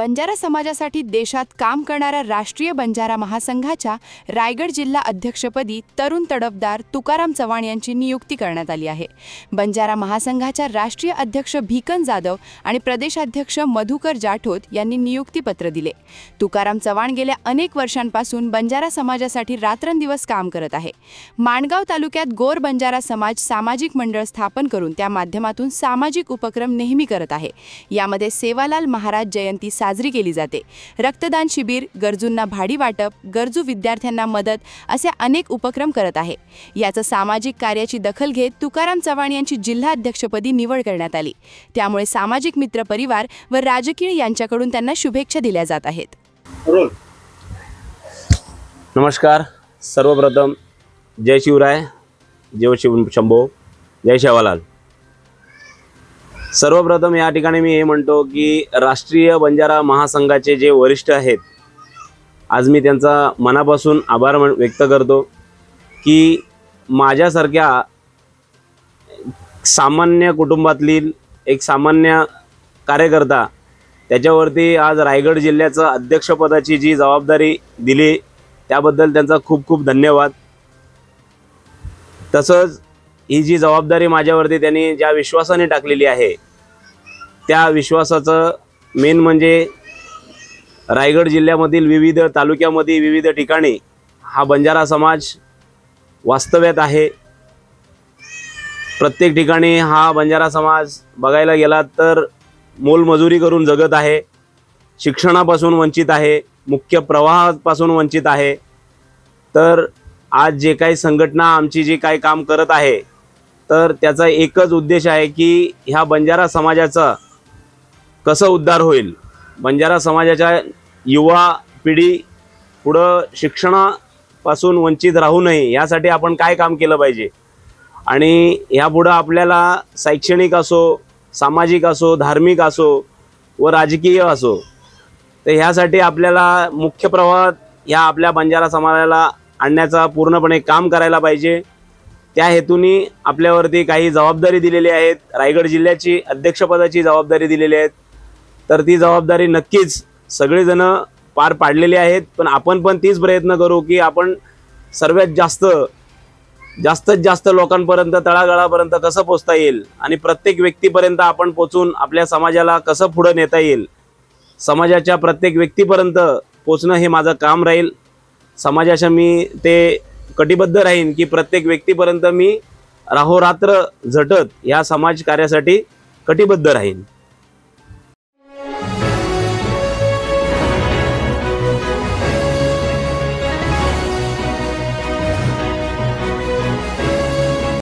बंजारा समाजासाठी देशात काम करणाऱ्या राष्ट्रीय बंजारा महासंघाच्या रायगड जिल्हा अध्यक्षपदी तरुण तडफदार तुकाराम चव्हाण यांची नियुक्ती करण्यात आली आहे। बंजारा महासंघाच्या राष्ट्रीय अध्यक्ष भिकन जाधव आणि प्रदेशाध्यक्ष मधुकर जाठोत यांनी नियुक्तीपत्र दिले। तुकाराम चव्हाण गेल्या अनेक वर्षांपासून बंजारा समाजासाठी रात्रंदिवस काम करत आहे। माणगाव तालुक्यात गोर बंजारा समाज सामाजिक मंडळ स्थापन करून त्या माध्यमातून सामाजिक उपक्रम नेहमी करत आहे। यामध्ये सेवालाल महाराज जयंती साजरी केली जाते। रक्तदान शिबिर, गरजूंना भाडी वाटप, गरजू विद्यार्थ्यांना मदत असे अनेक उपक्रम करत आहे। याचं सामाजिक कार्याची दखल घेत तुकाराम चव्हाण यांची जिल्हा अध्यक्षपदी निवड करण्यात आली। त्यामुळे सामाजिक मित्र परिवार व राजकीय यांच्याकडून त्यांना शुभेच्छा दिल्या जात आहेत। नमस्कार। सर्वप्रथम जय शिवराय, जय शिव शंभो, जय सेवालाल। सर्वप्रथम या ठिकाणी मी हे म्हणतो की राष्ट्रीय बंजारा महासंघाचे जे वरिष्ठ आहेत, आज मी त्यांचा मनापासून आभार व्यक्त करतो की माझ्यासारख्या सामान्य कुटुंबातील एक सामान्य कार्यकर्ता त्याच्यावरती आज रायगड जिल्ह्याचं अध्यक्षपदाची जी जबाबदारी दिली त्याबद्दल त्यांचा खूप खूप धन्यवाद। तसंच ही जी जबाबदारी माझ्यावरती त्यांनी ज्या विश्वासाने टाकलेली आहे त्या विश्वासाचं मेन म्हणजे रायगड जिल्ह्यामधील विविध तालुक्यामध्ये विविध ठिकाणी हा बंजारा समाज वास्तव्यात आहे। प्रत्येक ठिकाणी हा बंजारा समाज बघायला गेला तर मोलमजुरी करून जगत आहे, शिक्षणापासून वंचित आहे, मुख्य प्रवाहापासून वंचित आहे। तर आज जे काही संघटना आमची जी काही काम करत आहे तर त्याचा एकच उद्देश आहे की ह्या बंजारा समाजाचा कसं उद्धार होईल, बंजारा समाजाच्या युवा पिढी पुढं शिक्षणापासून वंचित राहू नये यासाठी आपण काय काम केलं पाहिजे आणि ह्यापुढं आपल्याला शैक्षणिक असो, सामाजिक असो, धार्मिक असो व राजकीय असो तर ह्यासाठी आपल्याला मुख्य प्रवाहात ह्या आपल्या बंजारा समाजाला आणण्याचा पूर्णपणे काम करायला पाहिजे। त्या हेतूने आपल्यावरती काही जबाबदारी दिलेली आहेत, रायगड जिल्ह्याची अध्यक्षपदाची जबाबदारी दिलेली आहेत। तर ती जबाबदारी नक्कीच सगळेजण पार पाडलेली आहेत, पण आपण पण तीच प्रयत्न करू की आपण सर्वात जास्तीत जास्त लोकांपर्यंत तळागाळापर्यंत कसं पोचता येईल आणि प्रत्येक व्यक्तीपर्यंत आपण पोचून आपल्या समाजाला कसं पुढे नेता येईल, समाजाच्या प्रत्येक व्यक्तीपर्यंत पोचणं हे माझं काम राहील। समाजाच्या मी ते कटिबद्ध राहीन की प्रत्येक व्यक्तीपर्यंत मी राहोरात्र झटत या समाज कार्यासाठी कटिबद्ध राहीन।